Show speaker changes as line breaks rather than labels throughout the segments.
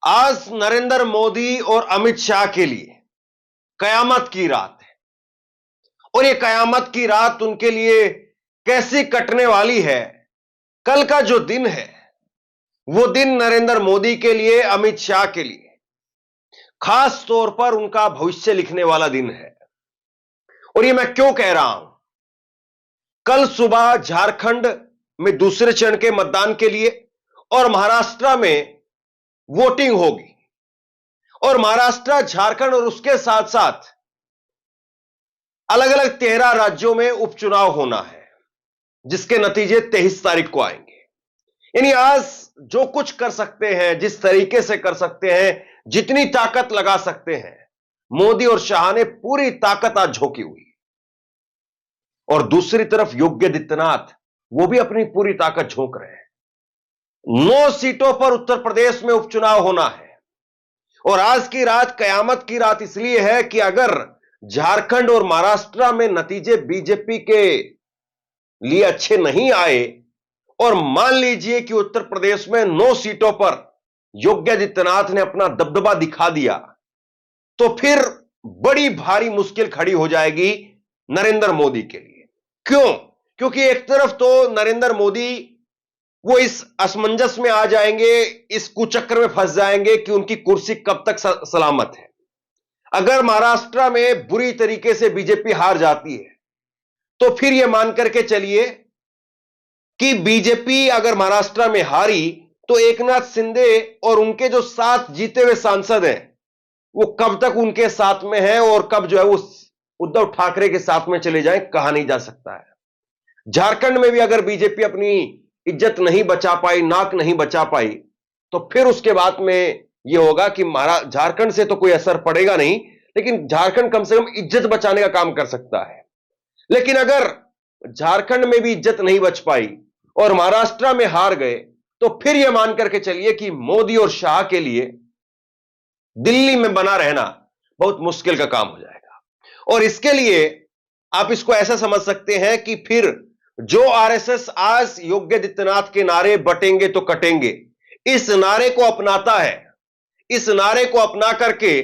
आज नरेंद्र मोदी और अमित शाह के लिए कयामत की रात है। और ये कयामत की रात उनके लिए कैसी कटने वाली है। कल का जो दिन है वो दिन नरेंद्र मोदी के लिए, अमित शाह के लिए खास तौर पर उनका भविष्य लिखने वाला दिन है। और ये मैं क्यों कह रहा हूं? कल सुबह झारखंड में दूसरे चरण के मतदान के लिए और महाराष्ट्र में वोटिंग होगी। और महाराष्ट्र, झारखंड और उसके साथ साथ अलग अलग 13 राज्यों में उपचुनाव होना है, जिसके नतीजे 23 तारीख को आएंगे। यानी आज जो कुछ कर सकते हैं, जिस तरीके से कर सकते हैं, जितनी ताकत लगा सकते हैं, मोदी और शाह ने पूरी ताकत आज झोंकी हुई। और दूसरी तरफ योगी आदित्यनाथ, वो भी अपनी पूरी ताकत झोंक रहे हैं। 9 सीटों पर उत्तर प्रदेश में उपचुनाव होना है। और आज की रात कयामत की रात इसलिए है कि अगर झारखंड और महाराष्ट्र में नतीजे बीजेपी के लिए अच्छे नहीं आए और मान लीजिए कि उत्तर प्रदेश में 9 सीटों पर योगी आदित्यनाथ ने अपना दबदबा दिखा दिया, तो फिर बड़ी भारी मुश्किल खड़ी हो जाएगी नरेंद्र मोदी के लिए। क्यों? क्योंकि एक तरफ तो नरेंद्र मोदी वो इस असमंजस में आ जाएंगे, इस कुचक्र में फंस जाएंगे कि उनकी कुर्सी कब तक सलामत है। अगर महाराष्ट्र में बुरी तरीके से बीजेपी हार जाती है तो फिर यह मान करके चलिए कि बीजेपी अगर महाराष्ट्र में हारी तो एकनाथ शिंदे और उनके जो 7 जीते हुए सांसद हैं वो कब तक उनके साथ में है और कब जो है वो उद्धव ठाकरे के साथ में चले जाएं, कहा नहीं जा सकता है। झारखंड में भी अगर बीजेपी अपनी इज्जत नहीं बचा पाई, नाक नहीं बचा पाई, तो फिर उसके बाद में यह होगा कि झारखंड से तो कोई असर पड़ेगा नहीं, लेकिन झारखंड कम से कम इज्जत बचाने का काम कर सकता है। लेकिन अगर झारखंड में भी इज्जत नहीं बच पाई और महाराष्ट्र में हार गए तो फिर यह मान करके चलिए कि मोदी और शाह के लिए दिल्ली में बना रहना बहुत मुश्किल का काम हो जाएगा। और इसके लिए आप इसको ऐसा समझ सकते हैं कि फिर जो आरएसएस आज योगी आदित्यनाथ के नारे बटेंगे तो कटेंगे, इस नारे को अपनाता है, इस नारे को अपना करके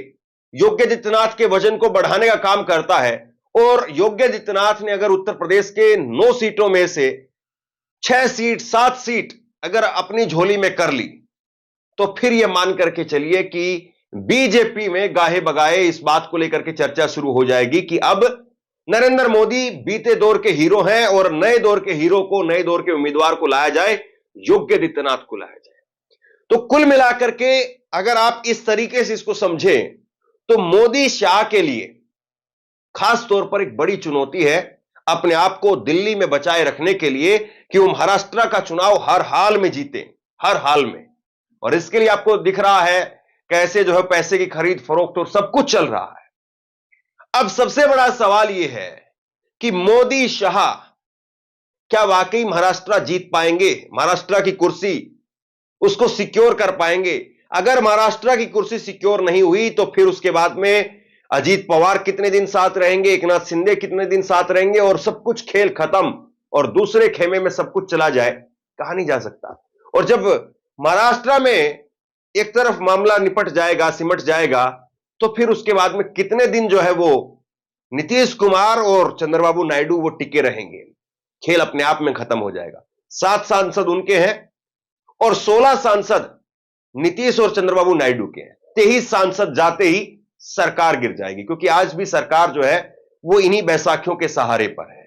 योगी आदित्यनाथ के वजन को बढ़ाने का काम करता है। और योगी आदित्यनाथ ने अगर उत्तर प्रदेश के 9 सीटों में से 6 सीट, 7 सीट अगर अपनी झोली में कर ली, तो फिर यह मान करके चलिए कि बीजेपी में गाहे बगाए इस बात को लेकर के चर्चा शुरू हो जाएगी कि अब नरेंद्र मोदी बीते दौर के हीरो हैं और नए दौर के हीरो को, नए दौर के उम्मीदवार को लाया जाए, योगी आदित्यनाथ को लाया जाए। तो कुल मिलाकर के अगर आप इस तरीके से इसको समझें तो मोदी शाह के लिए खास तौर पर एक बड़ी चुनौती है अपने आप को दिल्ली में बचाए रखने के लिए कि वो महाराष्ट्र का चुनाव हर हाल में जीते, हर हाल में। और इसके लिए आपको दिख रहा है कैसे जो है पैसे की खरीद फरोख्त और सब कुछ चल रहा है। अब सबसे बड़ा सवाल यह है कि मोदी शाह क्या वाकई महाराष्ट्र जीत पाएंगे, महाराष्ट्र की कुर्सी उसको सिक्योर कर पाएंगे? अगर महाराष्ट्र की कुर्सी सिक्योर नहीं हुई तो फिर उसके बाद में अजीत पवार कितने दिन साथ रहेंगे, एकनाथ शिंदे कितने दिन साथ रहेंगे और सब कुछ खेल खत्म और दूसरे खेमे में सब कुछ चला जाए, कहा नहीं जा सकता। और जब महाराष्ट्र में एक तरफ मामला निपट जाएगा, सिमट जाएगा, तो फिर उसके बाद में कितने दिन जो है वो नीतीश कुमार और चंद्रबाबू नायडू वो टिके रहेंगे, खेल अपने आप में खत्म हो जाएगा। 7 सांसद उनके हैं और 16 सांसद नीतीश और चंद्रबाबू नायडू के हैं। 23 सांसद जाते ही सरकार गिर जाएगी, क्योंकि आज भी सरकार जो है वो इन्हीं बैसाखियों के सहारे पर है।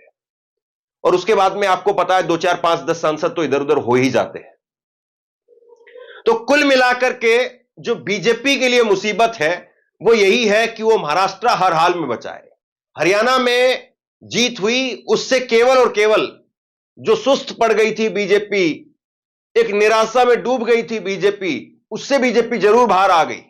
और उसके बाद में आपको पता है 2, 4, 5, 10 सांसद तो इधर उधर हो ही जाते हैं। तो कुल मिलाकर के जो बीजेपी के लिए मुसीबत है वो यही है कि वो महाराष्ट्र हर हाल में बचाए। हरियाणा में जीत हुई, उससे केवल और केवल जो सुस्त पड़ गई थी बीजेपी, एक निराशा में डूब गई थी बीजेपी, उससे बीजेपी जरूर बाहर आ गई,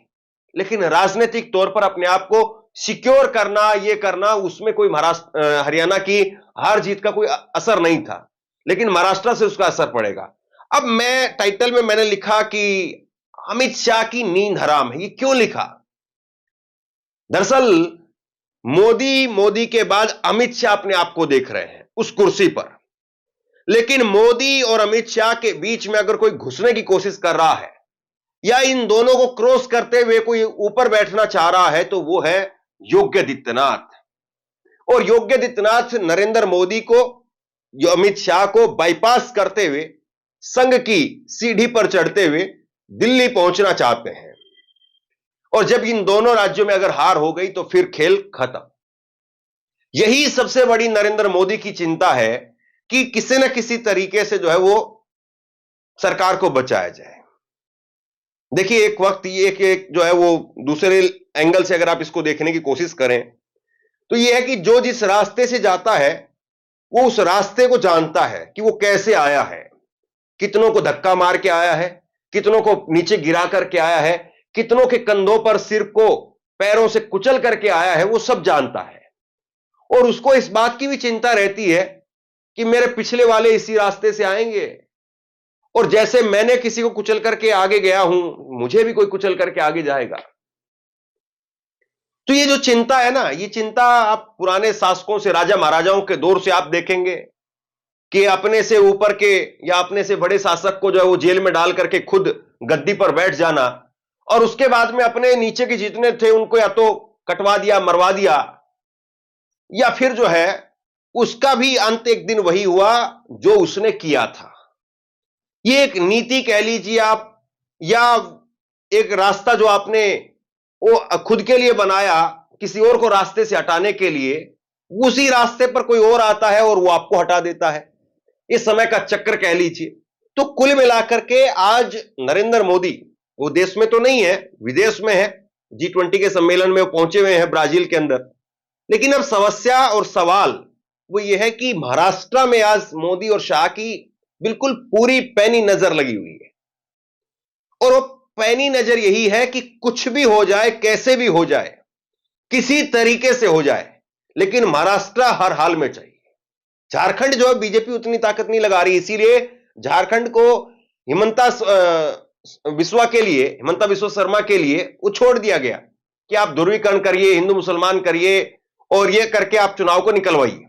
लेकिन राजनीतिक तौर पर अपने आप को सिक्योर करना, ये करना, उसमें कोई हरियाणा की हार जीत का कोई असर नहीं था, लेकिन महाराष्ट्र से उसका असर पड़ेगा। अब मैं टाइटल में मैंने लिखा कि अमित शाह की नींद हराम है। ये क्यों लिखा? दरअसल मोदी के बाद अमित शाह अपने आप को देख रहे हैं उस कुर्सी पर, लेकिन मोदी और अमित शाह के बीच में अगर कोई घुसने की कोशिश कर रहा है या इन दोनों को क्रॉस करते हुए कोई ऊपर बैठना चाह रहा है तो वो है योगी आदित्यनाथ। और योगी आदित्यनाथ नरेंद्र मोदी को, जो अमित शाह को बाईपास करते हुए संघ की सीढ़ी पर चढ़ते हुए दिल्ली पहुंचना चाहते हैं। और जब इन दोनों राज्यों में अगर हार हो गई तो फिर खेल खत्म। यही सबसे बड़ी नरेंद्र मोदी की चिंता है कि किसी न किसी तरीके से जो है वो सरकार को बचाया जाए। देखिए, एक वक्त ये एक जो है वो दूसरे एंगल से अगर आप इसको देखने की कोशिश करें तो यह है कि जो जिस रास्ते से जाता है वो उस रास्ते को जानता है कि वो कैसे आया है, कितनों को धक्का मार के आया है, कितनों को नीचे गिरा करके आया है, कितनों के कंधों पर सिर को पैरों से कुचल करके आया है, वो सब जानता है। और उसको इस बात की भी चिंता रहती है कि मेरे पिछले वाले इसी रास्ते से आएंगे और जैसे मैंने किसी को कुचल करके आगे गया हूं, मुझे भी कोई कुचल करके आगे जाएगा। तो ये जो चिंता है ना, ये चिंता आप पुराने शासकों से, राजा महाराजाओं के दौर से आप देखेंगे कि अपने से ऊपर के या अपने से बड़े शासक को जो है वो जेल में डाल करके खुद गद्दी पर बैठ जाना और उसके बाद में अपने नीचे के जितने थे उनको या तो कटवा दिया, मरवा दिया, या फिर जो है उसका भी अंत एक दिन वही हुआ जो उसने किया था। ये एक नीति कह लीजिए आप, या एक रास्ता जो आपने वो खुद के लिए बनाया किसी और को रास्ते से हटाने के लिए, उसी रास्ते पर कोई और आता है और वो आपको हटा देता है। इस समय का चक्र कह लीजिए। तो कुल मिलाकर के आज नरेंद्र मोदी, वो देश में तो नहीं है, विदेश में है, G20 के सम्मेलन में वो पहुंचे हुए हैं ब्राजील के अंदर। लेकिन अब समस्या और सवाल वो ये है कि महाराष्ट्र में आज मोदी और शाह की बिल्कुल पूरी पैनी नजर लगी हुई है। और वो पैनी नजर यही है कि कुछ भी हो जाए, कैसे भी हो जाए, किसी तरीके से हो जाए, लेकिन महाराष्ट्र हर हाल में चाहिए। झारखंड जो है बीजेपी उतनी ताकत नहीं लगा रही, इसीलिए झारखंड को हिमंता बिस्वा शर्मा के लिए वो छोड़ दिया गया कि आप ध्रुवीकरण करिए, हिंदू मुसलमान करिए और ये करके आप चुनाव को निकलवाइए।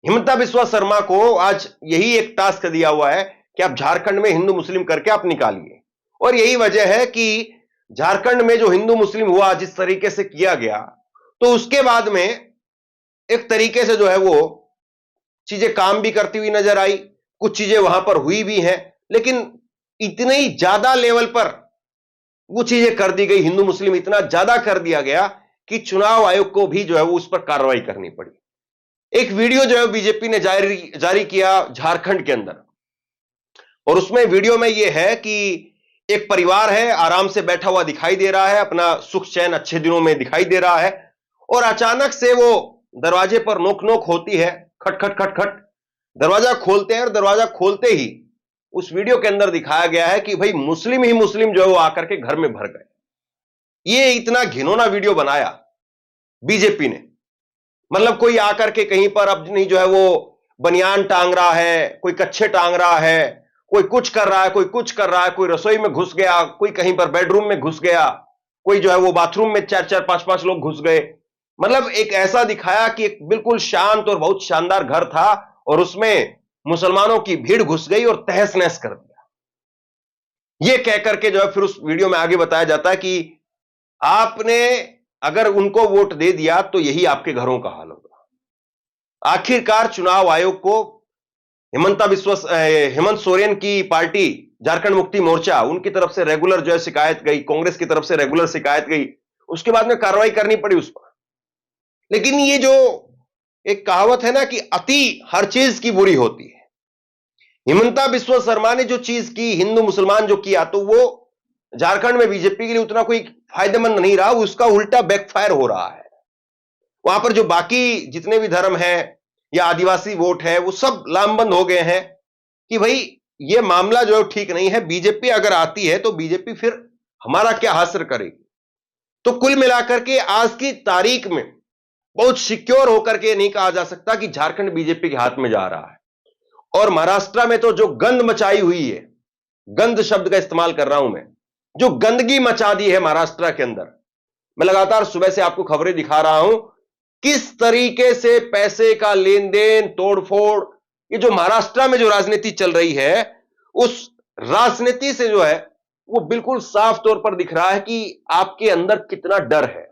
हिमंता बिस्वा शर्मा को आज यही एक टास्क दिया हुआ है कि आप झारखंड में हिंदू मुस्लिम करके आप निकालिए। और यही वजह है कि झारखंड में जो हिंदू मुस्लिम हुआ जिस तरीके से किया गया, तो उसके बाद में एक तरीके से जो है वो चीजें काम भी करती हुई नजर आई, कुछ चीजें वहां पर हुई भी हैं, लेकिन इतने ही ज्यादा लेवल पर वो चीजें कर दी गई, हिंदू मुस्लिम इतना ज्यादा कर दिया गया कि चुनाव आयोग को भी जो है वो उस पर कार्रवाई करनी पड़ी। एक वीडियो जो है बीजेपी ने जारी किया झारखंड के अंदर, और उसमें वीडियो में यह है कि एक परिवार है, आराम से बैठा हुआ दिखाई दे रहा है, अपना सुख चैन अच्छे दिनों में दिखाई दे रहा है, और अचानक से वो दरवाजे पर नोक नोक होती है, खट खट खट खट, दरवाजा खोलते हैं और दरवाजा खोलते ही उस वीडियो के अंदर दिखाया गया है कि भाई मुस्लिम ही मुस्लिम जो है वो आकर के घर में भर गए। ये इतना घिनौना वीडियो बनाया बीजेपी ने, मतलब कोई आकर के कहीं पर अब नहीं जो है वो बनियान टांग रहा है, कोई कच्छे टांग रहा है, कोई कुछ कर रहा है, कोई कुछ कर रहा है, कोई रसोई में घुस गया, कोई कहीं पर बेडरूम में घुस गया, कोई जो है वो बाथरूम में 4-4 5-5 लोग घुस गए। मतलब एक ऐसा दिखाया कि एक बिल्कुल शांत और बहुत शानदार घर था और उसमें मुसलमानों की भीड़ घुस गई और तहस नहस कर दिया। यह कहकर के जो है फिर उस वीडियो में आगे बताया जाता है कि आपने अगर उनको वोट दे दिया तो यही आपके घरों का हाल होगा। आखिरकार चुनाव आयोग को हेमंत सोरेन की पार्टी झारखंड मुक्ति मोर्चा, उनकी तरफ से रेगुलर जो है शिकायत गई, कांग्रेस की तरफ से रेगुलर शिकायत गई, उसके बाद में कार्रवाई करनी पड़ी उस पर। लेकिन ये जो एक कहावत है ना कि अति हर चीज की बुरी होती है, हिमंता बिस्वा शर्मा ने जो चीज की, हिंदू मुसलमान जो किया, तो वो झारखंड में बीजेपी के लिए उतना कोई फायदेमंद नहीं रहा, उसका उल्टा बैकफायर हो रहा है। वहां पर जो बाकी जितने भी धर्म है या आदिवासी वोट है वो सब लामबंद हो गए हैं कि भाई ये मामला जो है ठीक नहीं है, बीजेपी अगर आती है तो बीजेपी फिर हमारा क्या हासिल करेगी। तो कुल मिलाकर के आज की तारीख में बहुत सिक्योर होकर के नहीं कहा जा सकता कि झारखंड बीजेपी के हाथ में जा रहा है। और महाराष्ट्र में तो जो गंद मचाई हुई है, गंद शब्द का इस्तेमाल कर रहा हूं मैं, जो गंदगी मचा दी है महाराष्ट्र के अंदर, मैं लगातार सुबह से आपको खबरें दिखा रहा हूं किस तरीके से पैसे का लेन देन, तोड़फोड़, ये जो महाराष्ट्र में जो राजनीति चल रही है, उस राजनीति से जो है वो बिल्कुल साफ तौर पर दिख रहा है कि आपके अंदर कितना डर है,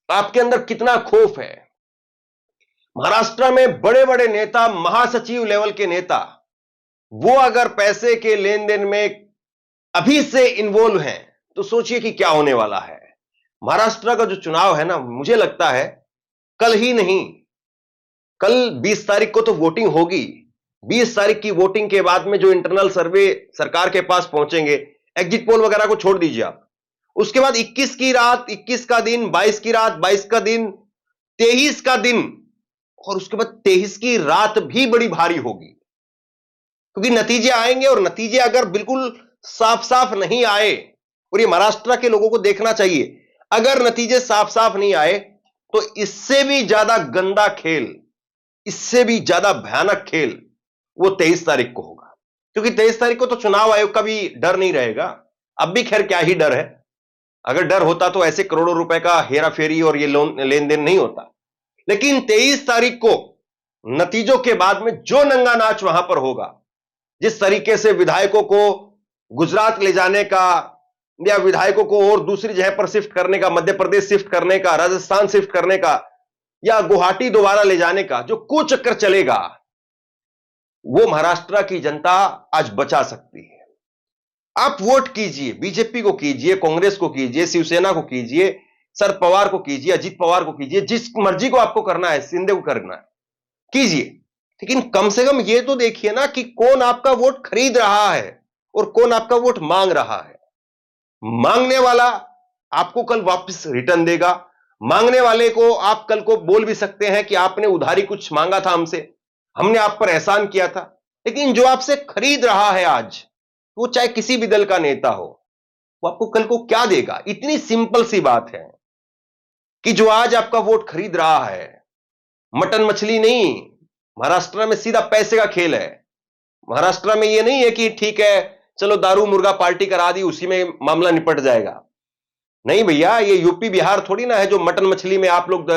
आपके अंदर कितना खौफ है। महाराष्ट्र में बड़े बड़े नेता, महासचिव लेवल के नेता, वो अगर पैसे के लेन देन में अभी से इन्वॉल्व हैं तो सोचिए कि क्या होने वाला है। महाराष्ट्र का जो चुनाव है ना, मुझे लगता है कल ही नहीं, कल 20 तारीख को तो वोटिंग होगी। 20 तारीख की वोटिंग के बाद में जो इंटरनल सर्वे सरकार के पास पहुंचेंगे, एग्जिट पोल वगैरह को छोड़ दीजिए आप, उसके बाद 21 की रात, 21 का दिन, 22 की रात, 22 का दिन, 23 का दिन, और उसके बाद 23 की रात भी बड़ी भारी होगी, क्योंकि नतीजे आएंगे। और नतीजे अगर बिल्कुल साफ साफ नहीं आए, और ये महाराष्ट्र के लोगों को देखना चाहिए, अगर नतीजे साफ साफ नहीं आए तो इससे भी ज्यादा गंदा खेल, इससे भी ज्यादा भयानक खेल वो 23 तारीख को होगा। क्योंकि 23 तारीख को तो चुनाव आयोग का भी डर नहीं रहेगा। अब भी खैर क्या ही डर है, अगर डर होता तो ऐसे करोड़ों रुपए का हेरा फेरी और ये लेन देन नहीं होता। लेकिन 23 तारीख को नतीजों के बाद में जो नंगा नाच वहां पर होगा, जिस तरीके से विधायकों को गुजरात ले जाने का, या विधायकों को और दूसरी जगह पर शिफ्ट करने का, मध्य प्रदेश शिफ्ट करने का, राजस्थान शिफ्ट करने का, या गुवाहाटी दोबारा ले जाने का जो कुचक्कर चलेगा, वो महाराष्ट्र की जनता आज बचा सकती है। आप वोट कीजिए, बीजेपी को कीजिए, कांग्रेस को कीजिए, शिवसेना को कीजिए, शरद पवार को कीजिए, अजित पवार को कीजिए, जिस मर्जी को आपको करना है, शिंदे को करना है, कीजिए। लेकिन कम से कम ये तो देखिए ना कि कौन आपका वोट खरीद रहा है और कौन आपका वोट मांग रहा है। मांगने वाला आपको कल वापस रिटर्न देगा। मांगने वाले को आप कल को बोल भी सकते हैं कि आपने उधारी कुछ मांगा था हमसे, हमने आप पर एहसान किया था। लेकिन जो आपसे खरीद रहा है आज, वो चाहे किसी भी दल का नेता हो, वो आपको कल को क्या देगा। इतनी सिंपल सी बात है कि जो आज आपका वोट खरीद रहा है, मटन मछली नहीं, महाराष्ट्र में सीधा पैसे का खेल है। महाराष्ट्र में ये नहीं है कि ठीक है चलो दारू मुर्गा पार्टी करा दी, उसी में मामला निपट जाएगा। नहीं भैया, ये यूपी बिहार थोड़ी ना है जो मटन मछली में आप लोग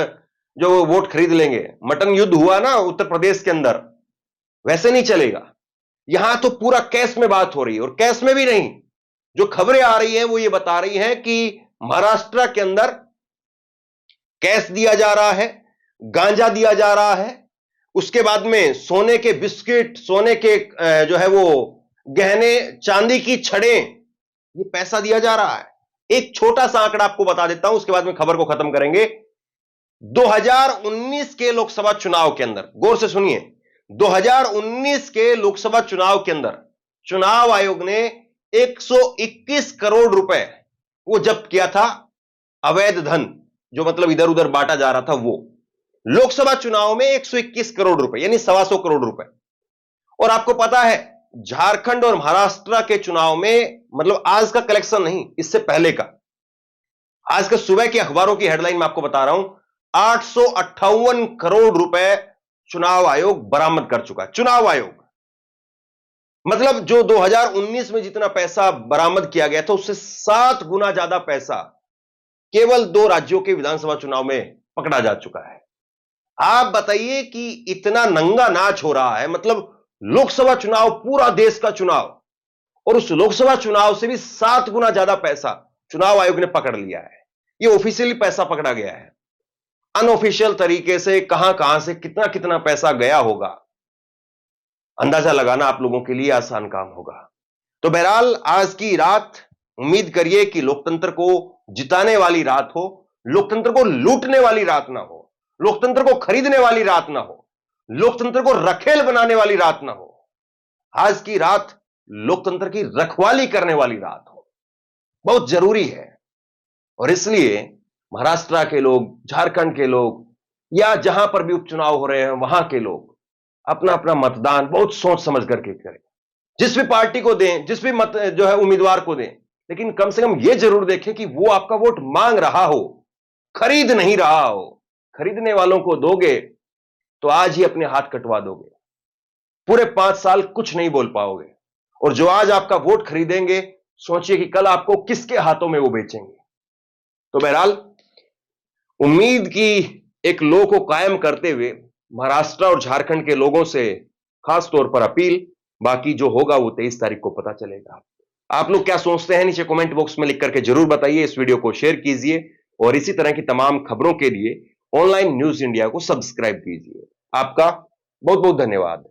जो वोट खरीद लेंगे। मटन युद्ध हुआ ना उत्तर प्रदेश के अंदर, वैसे नहीं चलेगा। यहां तो पूरा कैश में बात हो रही है, और कैश में भी नहीं, जो खबरें आ रही हैं वो ये बता रही हैं कि महाराष्ट्र के अंदर कैश दिया जा रहा है, गांजा दिया जा रहा है, उसके बाद में सोने के बिस्किट, सोने के जो है वो गहने, चांदी की छड़ें, ये पैसा दिया जा रहा है। एक छोटा सा आंकड़ा आपको बता देता हूं, उसके बाद में खबर को खत्म करेंगे। 2019 के लोकसभा चुनाव के अंदर, गौर से सुनिए, 2019 के लोकसभा चुनाव के अंदर चुनाव आयोग ने 121 करोड़ रुपए वो जब्त किया था, अवैध धन जो मतलब इधर उधर बांटा जा रहा था वो। लोकसभा चुनाव में 121 करोड़ रुपए यानी 125 करोड़ रुपए। और आपको पता है झारखंड और महाराष्ट्र के चुनाव में, मतलब आज का कलेक्शन नहीं, इससे पहले का, आज का सुबह की अखबारों की हेडलाइन मैं आपको बता रहा हूं, 858 करोड़ रुपए चुनाव आयोग बरामद कर चुका है। चुनाव आयोग मतलब जो 2019 में जितना पैसा बरामद किया गया था उससे 7 गुना ज्यादा पैसा केवल 2 राज्यों के विधानसभा चुनाव में पकड़ा जा चुका है। आप बताइए कि इतना नंगा नाच हो रहा है, मतलब लोकसभा चुनाव, पूरा देश का चुनाव, और उस लोकसभा चुनाव से भी 7 गुना ज्यादा पैसा चुनाव आयोग ने पकड़ लिया है। यह ऑफिशियली पैसा पकड़ा गया है, अनऑफिशियल तरीके से कहां कहां से कितना कितना पैसा गया होगा, अंदाजा लगाना आप लोगों के लिए आसान काम होगा। तो बहरहाल आज की रात उम्मीद करिए कि लोकतंत्र को जिताने वाली रात हो, लोकतंत्र को लूटने वाली रात ना हो, लोकतंत्र को खरीदने वाली रात ना हो, लोकतंत्र को रखेल बनाने वाली रात ना हो। आज की रात लोकतंत्र की रखवाली करने वाली रात हो, बहुत जरूरी है। और इसलिए महाराष्ट्र के लोग, झारखंड के लोग, या जहां पर भी उपचुनाव हो रहे हैं वहां के लोग अपना अपना मतदान बहुत सोच समझ करके करें। जिस भी पार्टी को दें, जिस भी मत जो है उम्मीदवार को दें, लेकिन कम से कम यह जरूर देखें कि वो आपका वोट मांग रहा हो, खरीद नहीं रहा हो। खरीदने वालों को दोगे तो आज ही अपने हाथ कटवा दोगे, पूरे 5 साल कुछ नहीं बोल पाओगे। और जो आज आपका वोट खरीदेंगे, सोचिए कि कल आपको किसके हाथों में वो बेचेंगे। तो बहरहाल उम्मीद की एक लो को कायम करते हुए महाराष्ट्र और झारखंड के लोगों से खास तौर पर अपील, बाकी जो होगा वो 23 तारीख को पता चलेगा। आप लोग क्या सोचते हैं नीचे कमेंट बॉक्स में लिख करके जरूर बताइए। इस वीडियो को शेयर कीजिए और इसी तरह की तमाम खबरों के लिए ऑनलाइन न्यूज इंडिया को सब्सक्राइब कीजिए। आपका बहुत बहुत धन्यवाद।